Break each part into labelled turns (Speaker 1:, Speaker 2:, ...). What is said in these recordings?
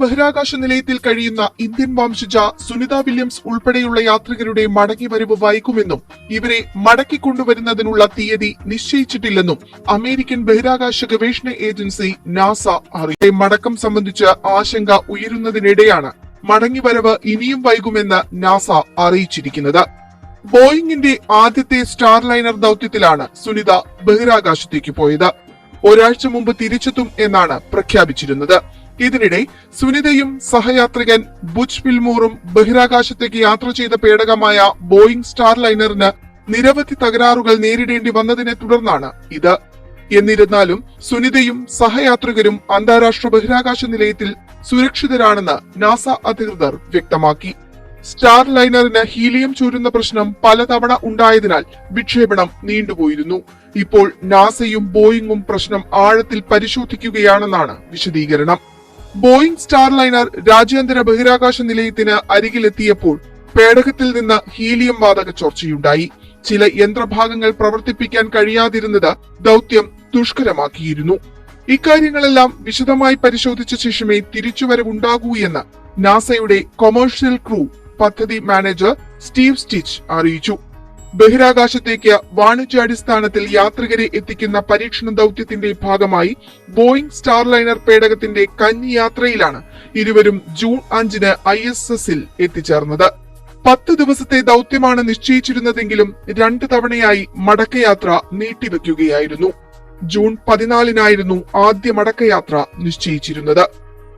Speaker 1: ബഹിരാകാശ നിലയത്തിൽ കഴിയുന്ന ഇന്ത്യൻ വംശജ സുനിത വില്യംസ് ഉൾപ്പെടെയുള്ള യാത്രികരുടെ മടങ്ങിവരവ് വൈകുമെന്നും ഇവരെ മടക്കിക്കൊണ്ടുവരുന്നതിനുള്ള തീയതി നിശ്ചയിച്ചിട്ടില്ലെന്നും അമേരിക്കൻ ബഹിരാകാശ ഗവേഷണ ഏജൻസി നാസ അറിയിച്ചു. മടക്കം സംബന്ധിച്ച് ആശങ്ക ഉയരുന്നതിനിടെയാണ് മടങ്ങിവരവ് ഇനിയും വൈകുമെന്ന് നാസ അറിയിച്ചിരിക്കുന്നത്. ബോയിങ്ങിന്റെ ആദ്യത്തെ സ്റ്റാർലൈനർ ദൌത്യത്തിലാണ് സുനിത ബഹിരാകാശത്തേക്ക് പോയത്. ഒരാഴ്ച മുമ്പ് തിരിച്ചെത്തും എന്നാണ് പ്രഖ്യാപിച്ചിരുന്നത്. ഇതിനിടെ സുനിതയും സഹയാത്രികൻ ബുച്ച് വിൽമോറും ബഹിരാകാശത്തേക്ക് യാത്ര ചെയ്ത പേടകമായ ബോയിങ് സ്റ്റാർലൈനറിന് നിരവധി തകരാറുകൾ നേരിടേണ്ടി വന്നതിനെ തുടർന്നാണ് ഇത്. എന്നിരുന്നാലും സുനിതയും സഹയാത്രികരും അന്താരാഷ്ട്ര ബഹിരാകാശ നിലയത്തിൽ സുരക്ഷിതരാണെന്ന് നാസ അധികൃതർ വ്യക്തമാക്കി. സ്റ്റാർലൈനറിന് ഹീലിയം ചോരുന്ന പ്രശ്നം പലതവണ ഉണ്ടായതിനാൽ വിക്ഷേപണം നീണ്ടുപോയിരുന്നു. ഇപ്പോൾ നാസയും ബോയിങ്ങും പ്രശ്നം ആഴത്തിൽ പരിശോധിക്കുകയാണെന്നാണ് വിശദീകരണം. ബോയിങ് സ്റ്റാർലൈനർ രാജ്യാന്തര ബഹിരാകാശ നിലയത്തിന് അരികിലെത്തിയപ്പോൾ പേടകത്തിൽ നിന്ന് ഹീലിയം വാതക ചോർച്ചയുണ്ടായി. ചില യന്ത്രഭാഗങ്ങൾ പ്രവർത്തിപ്പിക്കാൻ കഴിയാതിരുന്നത് ദൌത്യം ദുഷ്കരമാക്കിയിരുന്നു. ഇക്കാര്യങ്ങളെല്ലാം വിശദമായി പരിശോധിച്ച ശേഷമേ തിരിച്ചുവരവുണ്ടാകൂ എന്ന് നാസയുടെ കൊമേഴ്ഷ്യൽ ക്രൂ പദ്ധതി മാനേജർ സ്റ്റീവ് സ്റ്റിച്ച് അറിയിച്ചു. ബഹിരാകാശത്തേക്ക് വാണിജ്യാടിസ്ഥാനത്തിൽ യാത്രികരെ എത്തിക്കുന്ന പരീക്ഷണ ദൌത്യത്തിന്റെ ഭാഗമായി ബോയിങ് സ്റ്റാർലൈനർ പേടകത്തിന്റെ കന്നി യാത്രയിലാണ് ഇരുവരും ജൂൺ 5-ന് ISS-ൽ എത്തിച്ചേർന്നത്. 10 ദിവസത്തെ ദൌത്യമാണ് നിശ്ചയിച്ചിരുന്നതെങ്കിലും 2 തവണയായി മടക്കയാത്ര നീട്ടിവെക്കുകയായിരുന്നു. ജൂൺ 14-നായിരുന്നു ആദ്യ മടക്കയാത്ര നിശ്ചയിച്ചിരുന്നത്.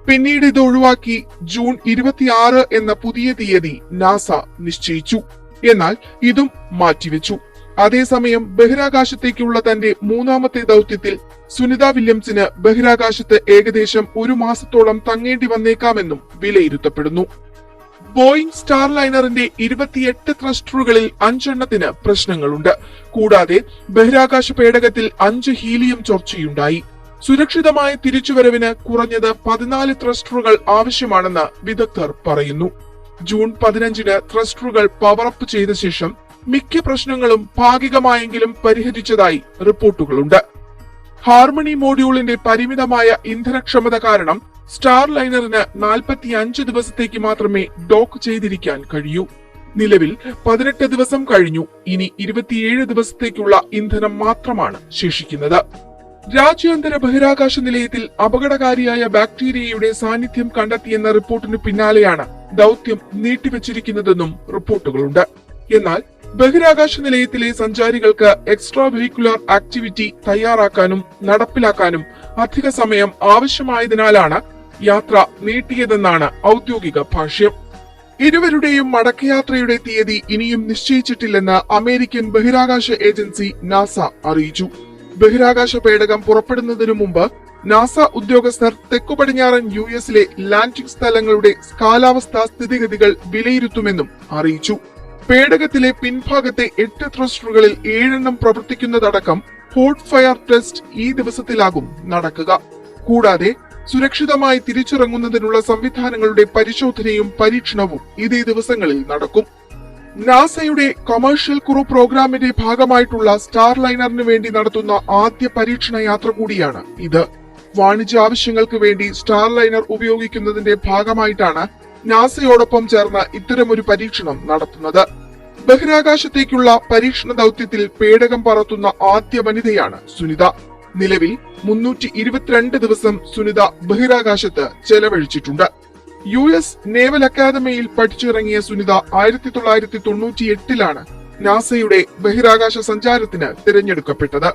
Speaker 1: പിന്നീട് ഇത് ഒഴിവാക്കി ജൂൺ 26 എന്ന പുതിയ തീയതി നാസ നിശ്ചയിച്ചു. എന്നാൽ ഇതും മാറ്റിവെച്ചു. അതേസമയം ബഹിരാകാശത്തേക്കുള്ള തന്റെ 3ാമത്തെ ദൌത്യത്തിൽ സുനിത വില്യംസിന് ബഹിരാകാശത്ത് ഏകദേശം 1 മാസത്തോളം തങ്ങേണ്ടി വന്നേക്കാമെന്നും വിലയിരുത്തപ്പെടുന്നു. ബോയിങ് സ്റ്റാർലൈനറിന്റെ 28 ത്രസ്റ്ററുകളിൽ 5 എണ്ണത്തിന് പ്രശ്നങ്ങളുണ്ട്. കൂടാതെ ബഹിരാകാശ പേടകത്തിൽ 5 ഹീലിയം ചോർച്ചയുണ്ടായി. സുരക്ഷിതമായ തിരിച്ചുവരവിന് കുറഞ്ഞത് 14 ത്രസ്റ്ററുകൾ ആവശ്യമാണെന്ന് വിദഗ്ധർ പറയുന്നു. ജൂൺ 15-ന് ത്രസ്റ്ററുകൾ പവറപ്പ് ചെയ്ത ശേഷം മിക്ക പ്രശ്നങ്ങളും ഭാഗികമായെങ്കിലും പരിഹരിച്ചതായി റിപ്പോർട്ടുകളുണ്ട്. ഹാർമണി മോഡ്യൂളിന്റെ പരിമിതമായ ഇന്ധനക്ഷമത കാരണം സ്റ്റാർലൈനറിന് 45 ദിവസത്തേക്ക് മാത്രമേ ഡോക്ക് ചെയ്തിരിക്കാൻ കഴിയൂ. നിലവിൽ 18 ദിവസം കഴിഞ്ഞു. ഇനി 27 ദിവസത്തേക്കുള്ള ഇന്ധനം മാത്രമാണ് ശേഷിക്കുന്നത്. രാജ്യാന്തര ബഹിരാകാശ നിലയത്തിൽ അപകടകാരിയായ ബാക്ടീരിയയുടെ സാന്നിധ്യം കണ്ടെത്തിയെന്ന റിപ്പോർട്ടിന് പിന്നാലെയാണ് ദൌത്യം നീട്ടിവച്ചിരിക്കുന്നതെന്നും റിപ്പോർട്ടുകളുണ്ട്. എന്നാൽ ബഹിരാകാശ നിലയത്തിലെ സഞ്ചാരികൾക്ക് എക്സ്ട്രാ വെഹിക്കുലർ ആക്ടിവിറ്റി തയ്യാറാക്കാനും നടപ്പിലാക്കാനും അധിക സമയം ആവശ്യമായതിനാലാണ് യാത്ര നീട്ടിയതെന്നാണ് ഔദ്യോഗിക ഭാഷ്യം. ഇരുവരുടെയും മടക്കയാത്രയുടെ തീയതി ഇനിയും നിശ്ചയിച്ചിട്ടില്ലെന്ന് അമേരിക്കൻ ബഹിരാകാശ ഏജൻസി നാസ അറിയിച്ചു. ബഹിരാകാശ പേടകം പുറപ്പെടുന്നതിനു മുമ്പ് നാസ ഉദ്യോഗസ്ഥർ തെക്കു പടിഞ്ഞാറൻ US-ലെ ലാൻഡിംഗ് സ്ഥലങ്ങളുടെ കാലാവസ്ഥാ സ്ഥിതിഗതികൾ വിലയിരുത്തുമെന്നും അറിയിച്ചു. പേടകത്തിലെ പിൻഭാഗത്തെ 8 ത്രസ്റ്ററുകളിൽ 7 എണ്ണം പ്രവർത്തിക്കുന്നതടക്കം ഹോട്ട് ഫയർ ടെസ്റ്റ് ഈ ദിവസത്തിലാകും നടക്കുക. കൂടാതെ സുരക്ഷിതമായി തിരിച്ചിറങ്ങുന്നതിനുള്ള സംവിധാനങ്ങളുടെ പരിശോധനയും പരീക്ഷണവും ഇതേ ദിവസങ്ങളിൽ നടക്കും. നാസയുടെ കൊമേഴ്ഷ്യൽ ക്രൂ പ്രോഗ്രാമിന്റെ ഭാഗമായിട്ടുള്ള സ്റ്റാർലൈനറിന് വേണ്ടി നടത്തുന്ന ആദ്യ പരീക്ഷണ യാത്ര കൂടിയാണ് ഇത്. വാണിജ്യ ആവശ്യങ്ങൾക്ക് വേണ്ടി സ്റ്റാർലൈനർ ഉപയോഗിക്കുന്നതിന്റെ ഭാഗമായിട്ടാണ് നാസയോടൊപ്പം ചേർന്ന് ഇത്തരമൊരു പരീക്ഷണം നടത്തുന്നത്. ബഹിരാകാശത്തേക്കുള്ള പരീക്ഷണ ദൌത്യത്തിൽ പേടകം പറത്തുന്ന ആദ്യ വനിതയാണ് സുനിത. നിലവിൽ 322 ദിവസം സുനിത ബഹിരാകാശത്ത് ചെലവഴിച്ചിട്ടുണ്ട്. US നേവൽ അക്കാദമിയിൽ പഠിച്ചിറങ്ങിയ സുനിത 1998-ലാണ് നാസയുടെ ബഹിരാകാശ സഞ്ചാരത്തിന് തിരഞ്ഞെടുക്കപ്പെട്ടത്.